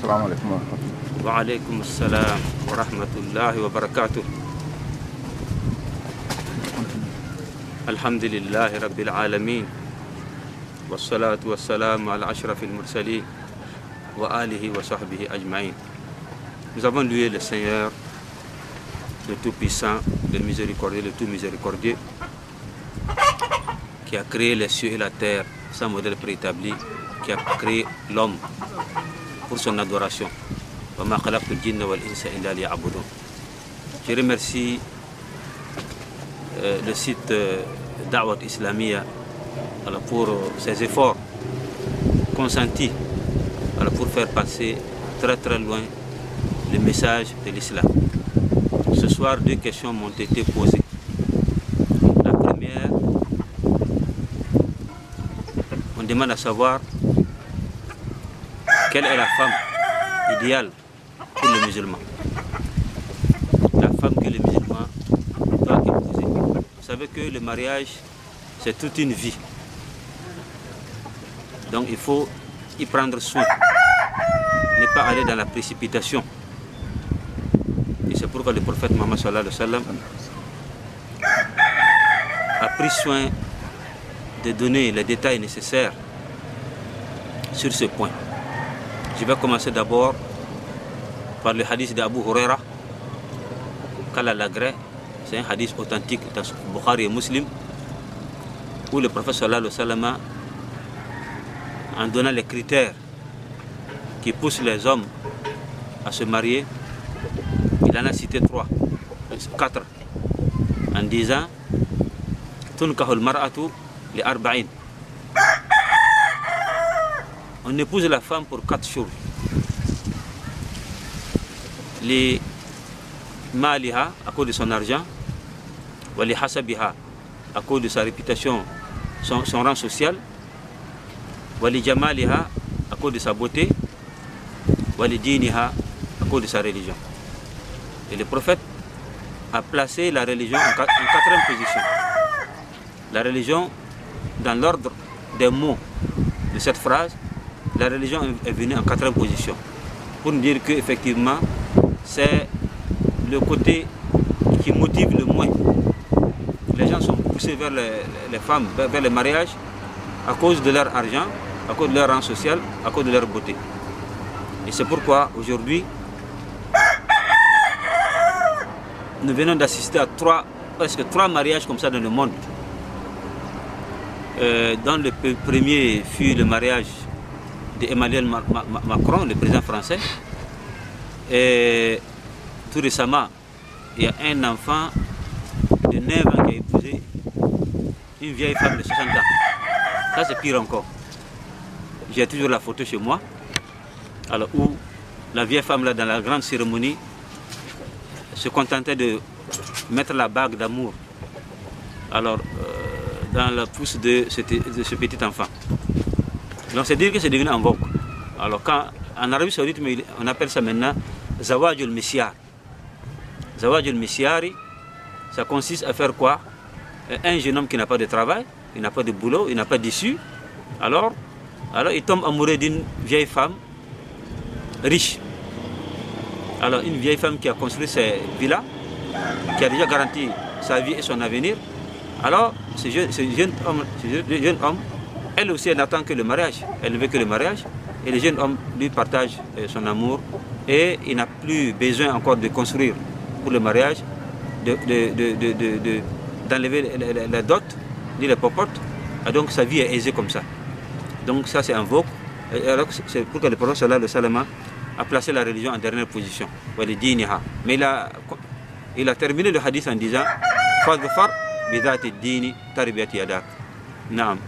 Assalamu alaikum wa rahmatullah. Wa alaikum assalam wa rahmatullahi wa barakatuh. Alhamdulillahi rabbil alamin. Wassalatu wassalamu ala ashrafil mursalin wa alihi wa sahbihi ajma'in. Nous avons loué le Seigneur, le Tout-Puissant, le Miséricordieux, le Tout-Miséricordieux, qui a créé les cieux et la terre sans modèle préétabli, qui a créé l'homme pour son adoration. Je remercie le site Da'wat Islamia pour ses efforts consentis pour faire passer très très loin le message de l'islam. Ce soir, deux questions m'ont été posées. La première, on demande à savoir quelle est la femme idéale pour le musulman. La femme que le musulman doit épouser. Vous savez que le mariage, c'est toute une vie. Donc il faut y prendre soin. Ne pas aller dans la précipitation. Et c'est pourquoi le prophète Mohammed sallallahu alayhi wa sallam a pris soin de donner les détails nécessaires sur ce point. Je vais commencer d'abord par le hadith d'Abu Huraira, qu'Allah l'agrée. C'est un hadith authentique dans Bukhari et Muslim, où le prophète sallallahu alayhi wa sallam, en donnant les critères qui poussent les hommes à se marier, il en a cité quatre, en disant Tunkahul mar'atu li arba'in. On épouse la femme pour 4 choses. Les maliha, à cause de son argent, ou les hasabiha, à cause de sa réputation, son rang social, ou les jamaliha, à cause de sa beauté, ou les diniha, à cause de sa religion. Et le prophète a placé la religion en 4e position. La religion, dans l'ordre des mots de cette phrase, la religion est venue en 4e position. Pour nous dire qu'effectivement, c'est le côté qui motive le moins. Les gens sont poussés vers les femmes, vers le mariage, à cause de leur argent, à cause de leur rang social, à cause de leur beauté. Et c'est pourquoi aujourd'hui, nous venons d'assister à presque 3 mariages comme ça dans le monde. Dans le premier fut le mariage d'Emmanuel Macron, le président français. Et tout récemment, il y a un enfant de 9 ans qui a épousé une vieille femme de 60 ans. Ça c'est pire encore. J'ai toujours la photo chez moi, alors où la vieille femme là dans la grande cérémonie se contentait de mettre la bague d'amour dans la pouce de ce petit enfant. Donc c'est dire que c'est devenu en vogue. Alors en Arabie Saoudite, on appelle ça maintenant Zawajul Misyar. Zawajul Misyari, ça consiste à faire quoi? Un jeune homme qui n'a pas de travail, il n'a pas de boulot, il n'a pas d'issue, alors il tombe amoureux d'une vieille femme riche. Alors une vieille femme qui a construit ses villas, qui a déjà garanti sa vie et son avenir. Alors ce jeune homme, elle aussi elle n'attend que le mariage, elle ne veut que le mariage. Et le jeune homme lui partage son amour et il n'a plus besoin encore de construire pour le mariage, d'enlever la dot, ni les popotes. Et donc sa vie est aisée comme ça. Donc ça c'est en vogue. C'est pourquoi le prophète sallallahu alayhi wa sallam a placé la religion en dernière position. Mais il a terminé le hadith en disant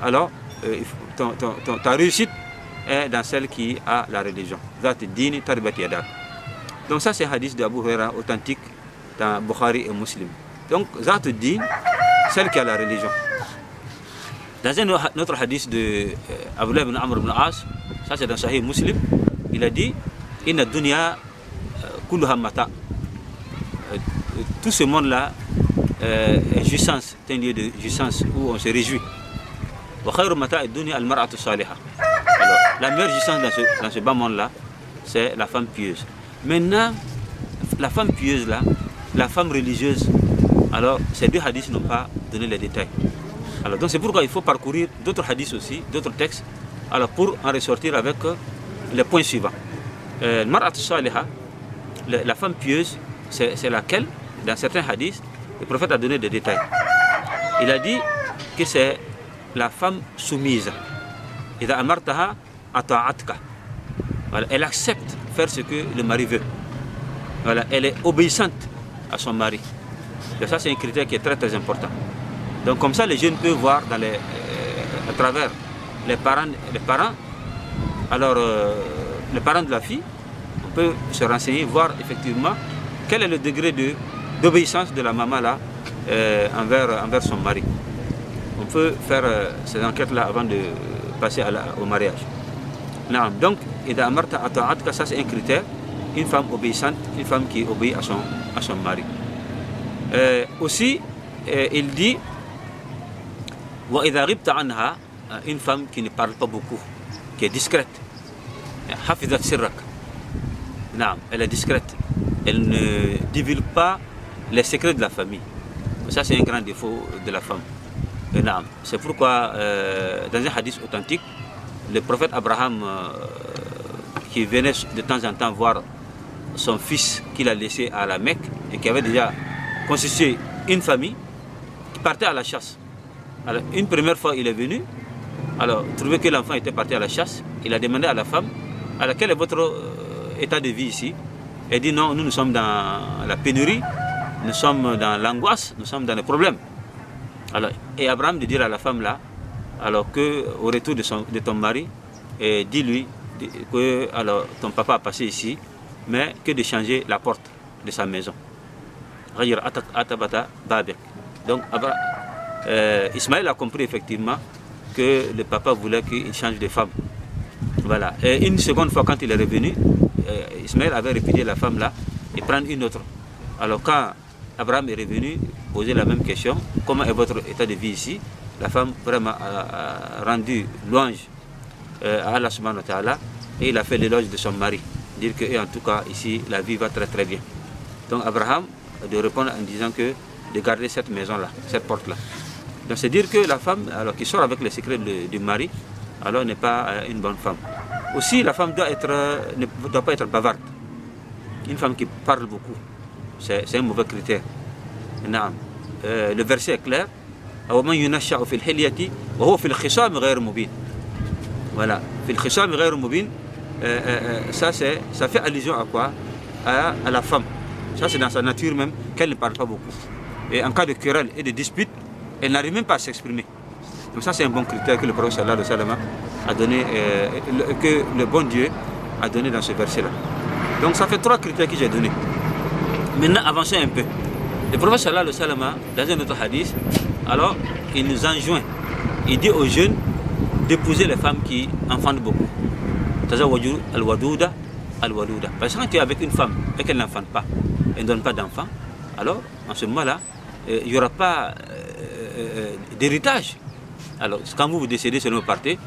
alors ta réussite est dans celle qui a la religion. Donc ça c'est un hadith d'Abu Huraira authentique dans Bukhari et Muslim. Donc Zat al-Din, celle qui a la religion. Dans un autre hadith de Abdullah ibn Amr ibn As, ça c'est dans Sahih Muslim, il a dit Inna dunya kulluha mata. Tout ce monde là est jouissance, c'est un lieu de jouissance où on se réjouit. Wa khayru mata ad-dunya al-mar'atu salihah. Alors la meilleure jouissance dans ce bas monde là, c'est la femme pieuse. Maintenant, la femme pieuse là, la femme religieuse, alors ces deux hadiths n'ont pas donné les détails. Alors donc c'est pourquoi il faut parcourir d'autres hadiths aussi, d'autres textes, alors pour en ressortir avec les points suivants. Mar'at Saliha, la femme pieuse, c'est laquelle, dans certains hadiths, le prophète a donné des détails. Il a dit que c'est la femme soumise. Ida amartaha ata'atka. Voilà, elle accepte faire ce que le mari veut. Voilà, elle est obéissante à son mari. Et ça, c'est un critère qui est très très important. Donc comme ça, les jeunes peuvent voir dans à travers les parents, alors les parents de la fille, on peut se renseigner, voir effectivement quel est le degré d'obéissance de la maman là envers son mari. On peut faire ces enquêtes-là avant de passer au mariage. Non, donc, ça c'est un critère, une femme obéissante, une femme qui obéit à son mari. Aussi, il dit, une femme qui ne parle pas beaucoup, qui est discrète. Elle est discrète. Elle ne divulgue pas les secrets de la famille. Ça, c'est un grand défaut de la femme. C'est pourquoi, dans un hadith authentique, le prophète Abraham, qui venait de temps en temps voir son fils qu'il a laissé à la Mecque et qui avait déjà constitué une famille, qui partait à la chasse. Alors, une première fois, il est venu, alors, trouvé que l'enfant était parti à la chasse, il a demandé à la femme, alors quel est votre état de vie ici? Elle dit non, nous sommes dans la pénurie, nous sommes dans l'angoisse, nous sommes dans les problèmes. Alors, et Abraham de dire à la femme là, alors que au retour de ton mari, dis-lui que alors, ton papa a passé ici, mais que de changer la porte de sa maison. Donc Ismaël a compris effectivement que le papa voulait qu'il change de femme. Voilà. Et une seconde fois, quand il est revenu, Ismaël avait répudié la femme là et prendre une autre. Alors quand Abraham est revenu poser la même question, comment est votre état de vie ici? La femme vraiment a rendu louange à Allah subhanahu wa ta'ala et il a fait l'éloge de son mari. Dire que en tout cas ici la vie va très très bien. Donc Abraham de répondre en disant que de garder cette maison là, cette porte là. Donc c'est dire que la femme alors qui sort avec les secrets du mari, alors n'est pas une bonne femme. Aussi la femme ne doit pas être bavarde. Une femme qui parle beaucoup, c'est un mauvais critère. Le verset est clair. Voilà. Ça fait allusion à quoi? À la femme. Ça c'est dans sa nature même qu'elle ne parle pas beaucoup. Et en cas de querelle et de dispute, elle n'arrive même pas à s'exprimer. Donc ça c'est un bon critère que le prophète sallallahu alayhi wa sallam a donné, que le bon Dieu a donné dans ce verset là. Donc ça fait 3 critères que j'ai donnés. Maintenant avançons un peu. Le prophète sallallahu alayhi wa sallam, dans un autre hadith, alors il nous enjoint, il dit aux jeunes d'épouser les femmes qui enfantent beaucoup. Tazawwaju al-wadouda al-waluda. Parce que quand tu es avec une femme et qu'elle n'enfante pas, elle ne donne pas d'enfant, alors en ce moment-là, il n'y aura pas d'héritage. Alors quand vous décédez seulement vous partez,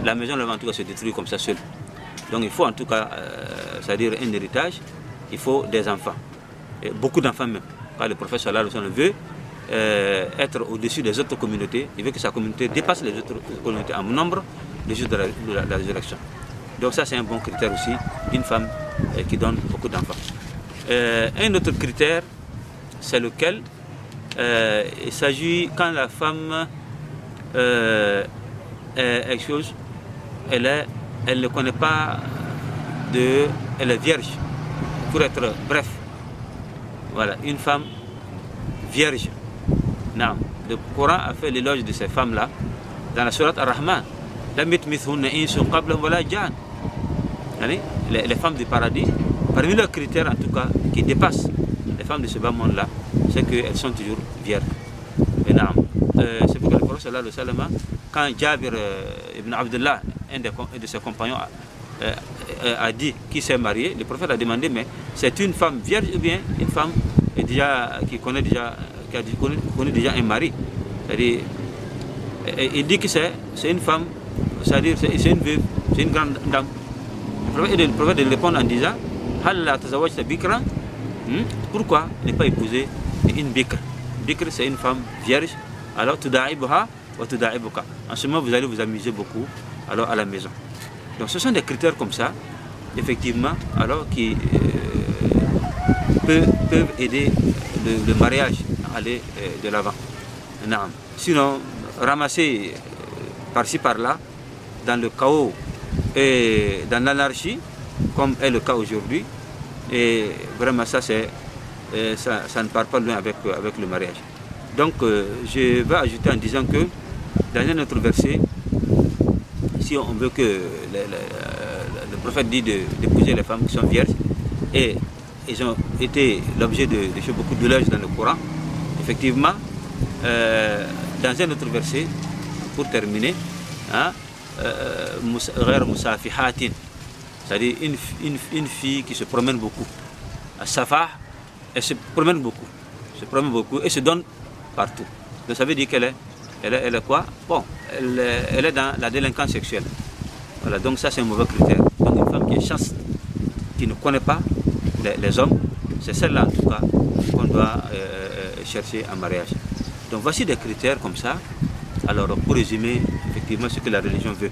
la maison va en tout cas se détruire comme ça seule. Donc il faut en tout cas, c'est-à-dire un héritage, il faut des enfants. Et beaucoup d'enfants même. Quand le prophète sallallahu alayhi wa sallam veut être au-dessus des autres communautés, il veut que sa communauté dépasse les autres communautés en nombre les jours de la résurrection. Donc ça c'est un bon critère aussi, une femme qui donne beaucoup d'enfants. Un autre critère, c'est lequel il s'agit quand la femme est chose, elle ne connaît pas elle est vierge, pour être bref. Voilà, une femme vierge. Non. Le Coran a fait l'éloge de ces femmes-là dans la sourate Ar-Rahman. Les femmes du paradis, parmi leurs critères en tout cas, qui dépassent les femmes de ce bas monde-là, c'est qu'elles sont toujours vierges. C'est pourquoi le prophète sallallahu alayhi wa sallam, quand Jabir ibn Abdullah, un de ses compagnons, a dit qu'il s'est marié, le prophète a demandé, mais c'est une femme vierge ou bien une femme qui connaît déjà un mari? Il dit que c'est une femme, c'est-à-dire c'est une veuve, c'est une grande dame. Le le prophète de répondre en disant Hal la tazawwajta bikran, pourquoi ne pas épouser une bikr? Bikr, c'est une femme vierge. Alors, tuda'ibuha wa tuda'ibuka. En ce moment, vous allez vous amuser beaucoup alors à la maison. Donc, ce sont des critères comme ça, effectivement, alors qui peuvent aider le mariage à aller de l'avant. Sinon, ramasser par-ci par-là, dans le chaos et dans l'anarchie, comme est le cas aujourd'hui, et vraiment ça, ça ne part pas loin avec le mariage. Donc je vais ajouter en disant que dans un autre verset, si on veut que le prophète dit d'épouser les femmes qui sont vierges, et ils ont été l'objet de beaucoup de douleurs dans le Coran, effectivement, dans un autre verset, pour terminer, c'est-à-dire une fille qui se promène beaucoup. Safah, elle se promène beaucoup et se donne partout. Donc ça veut dire qu'elle est quoi? Bon, elle est dans la délinquance sexuelle. Voilà, donc ça c'est un mauvais critère. Donc une femme qui est chaste, qui ne connaît pas les hommes, c'est celle-là en tout cas qu'on doit chercher en mariage. Donc voici des critères comme ça. Alors pour résumer effectivement ce que la religion veut.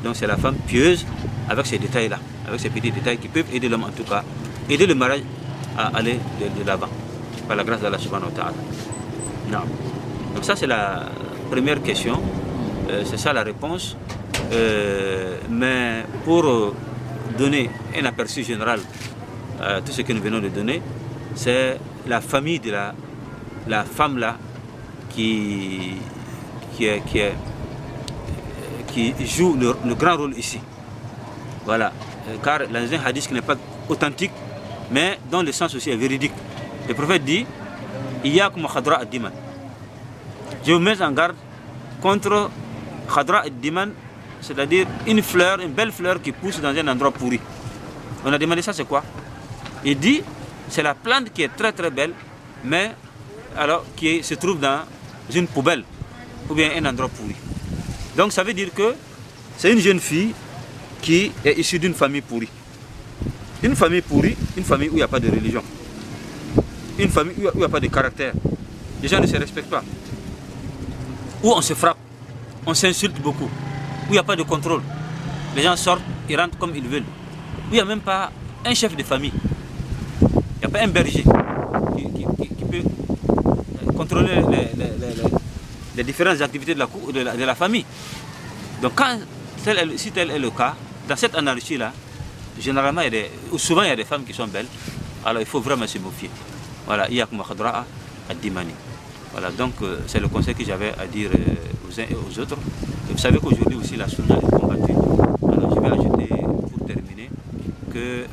Donc c'est la femme pieuse avec ces détails-là, avec ces petits détails qui peuvent aider l'homme en tout cas, aider le mariage à aller de l'avant, par la grâce d'Allah subhanahu wa ta'ala. Donc ça c'est la première question, c'est ça la réponse. Mais pour donner un aperçu général à tout ce que nous venons de donner, c'est la famille de la femme là qui joue le grand rôle ici. Voilà, car dans un hadith qui n'est pas authentique, mais dont le sens aussi est véridique. Le prophète dit Iyyakum khadra ad-diman. Je vous mets en garde contre khadra ad-diman, c'est-à-dire une belle fleur qui pousse dans un endroit pourri. On a demandé ça, c'est quoi? Il dit c'est la plante qui est très très belle, mais alors qui se trouve dans une poubelle ou bien un endroit pourri. Donc ça veut dire que c'est une jeune fille qui est issue d'une famille pourrie. Une famille pourrie, une famille où il n'y a pas de religion. Une famille où il n'y a pas de caractère. Les gens ne se respectent pas. Où on se frappe, on s'insulte beaucoup. Où il n'y a pas de contrôle. Les gens sortent, ils rentrent comme ils veulent. Où il n'y a même pas un chef de famille. Il n'y a pas un berger qui peut contrôler les différentes activités de la famille. Donc si tel est le cas, dans cette anarchie-là, généralement, souvent il y a des femmes qui sont belles, alors il faut vraiment se méfier. Voilà, voilà, donc c'est le conseil que j'avais à dire aux uns et aux autres. Et vous savez qu'aujourd'hui aussi la sunna est combattue. Alors je vais ajouter, pour terminer, que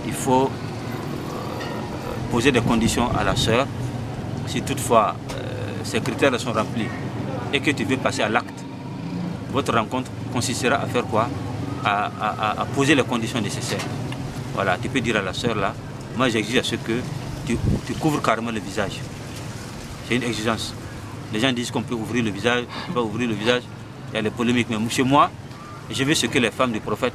il faut poser des conditions à la sœur. Si toutefois ces critères sont remplis et que tu veux passer à l'acte, votre rencontre consistera à faire quoi? À poser les conditions nécessaires. Voilà, tu peux dire à la sœur là, moi j'exige à ce que tu couvres carrément le visage. C'est une exigence. Les gens disent qu'on peut ouvrir le visage, on ne peut pas ouvrir le visage, il y a les polémiques. Mais chez moi, je veux ce que les femmes du prophète,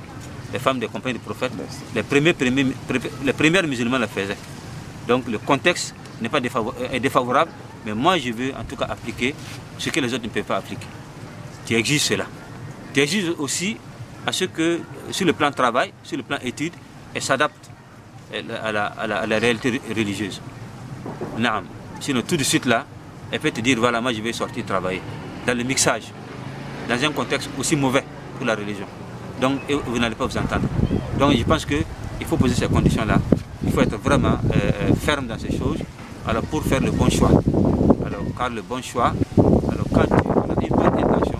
les femmes des compagnons du prophète, les premières musulmans le faisaient. Donc le contexte n'est pas défavorable, mais moi je veux en tout cas appliquer ce que les autres ne peuvent pas appliquer. Tu exiges cela. Tu exiges aussi à ce que sur le plan travail, sur le plan études, elle s'adapte à la réalité religieuse. Sinon tout de suite là, elle peut te dire voilà, moi je vais sortir travailler dans le mixage, dans un contexte aussi mauvais pour la religion. Donc vous n'allez pas vous entendre. Donc je pense qu'il faut poser ces conditions là. Il faut être vraiment ferme dans ces choses, alors pour faire le bon choix. Alors car le bon choix, alors quand on a une bonne intention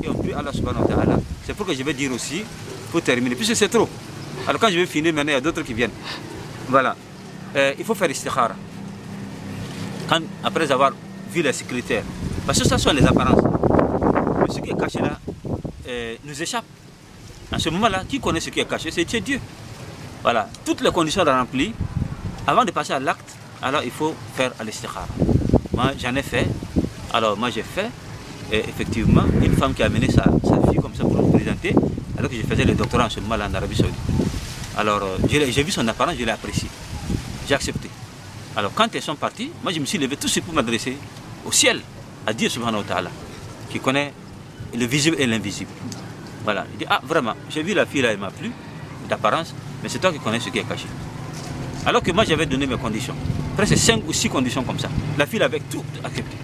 et on prie Allah subhanahu wa ta'ala, c'est pour que je vais dire aussi, pour terminer, puisque c'est trop. Alors quand je vais finir maintenant, il y a d'autres qui viennent. Voilà. Il faut faire istikhara. Après avoir vu les critères. Parce que ça sont les apparences. Mais ce qui est caché là nous échappe. En ce moment-là, qui connaît ce qui est caché? C'est Dieu. Voilà. Toutes les conditions sont remplies. Avant de passer à l'acte, alors il faut faire l'istikhara. Moi j'en ai fait. Alors moi j'ai fait effectivement une femme qui a amené sa fille comme ça pour nous présenter. alors que je faisais le doctorat en ce moment-là en Arabie Saoudite. Alors, j'ai vu son apparence, je l'ai apprécié. J'ai accepté. Alors, quand elles sont parties, moi je me suis levé tout de suite pour m'adresser au ciel, à Dieu subhanahu wa ta'ala, qui connaît le visible et l'invisible. Voilà. Il dit, ah vraiment, j'ai vu la fille là, elle m'a plu, d'apparence, mais c'est toi qui connais ce qui est caché. Alors que moi j'avais donné mes conditions. Presque 5 ou 6 conditions comme ça. La fille avait tout accepté.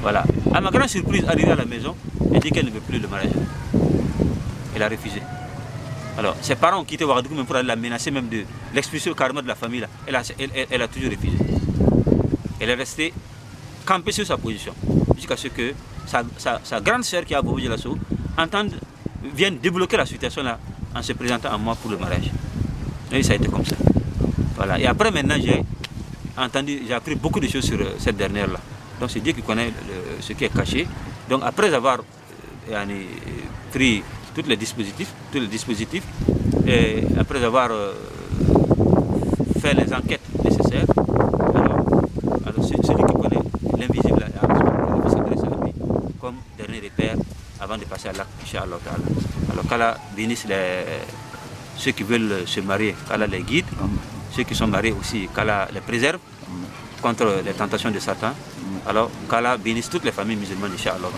Voilà. À ma grande surprise, arrivée à la maison, elle dit qu'elle ne veut plus le mariage. Elle a refusé. Alors, ses parents ont quitté Ouagadougou même pour aller la menacer, même de l'expulser carrément de la famille là. Elle a toujours refusé. Elle est restée campée sur sa position. Jusqu'à ce que sa grande sœur qui a Bobo Djelasso vienne débloquer la situation là en se présentant à moi pour le mariage. Et ça a été comme ça. Voilà. Et après maintenant j'ai appris beaucoup de choses sur cette dernière là. Donc c'est Dieu qui connaît ce qui est caché. Donc après avoir pris tous les dispositifs, et après avoir fait les enquêtes nécessaires, alors celui qui connaît l'invisible il faut s'adresser à lui comme dernier repère avant de passer à l'acte, Inch'Allah. Alors qu'Allah bénisse ceux qui veulent se marier, qu'Allah les guide, ceux qui sont mariés aussi, qu'Allah les préserve contre les tentations de Satan. Alors qu'Allah bénisse toutes les familles musulmanes, Inch'Allah.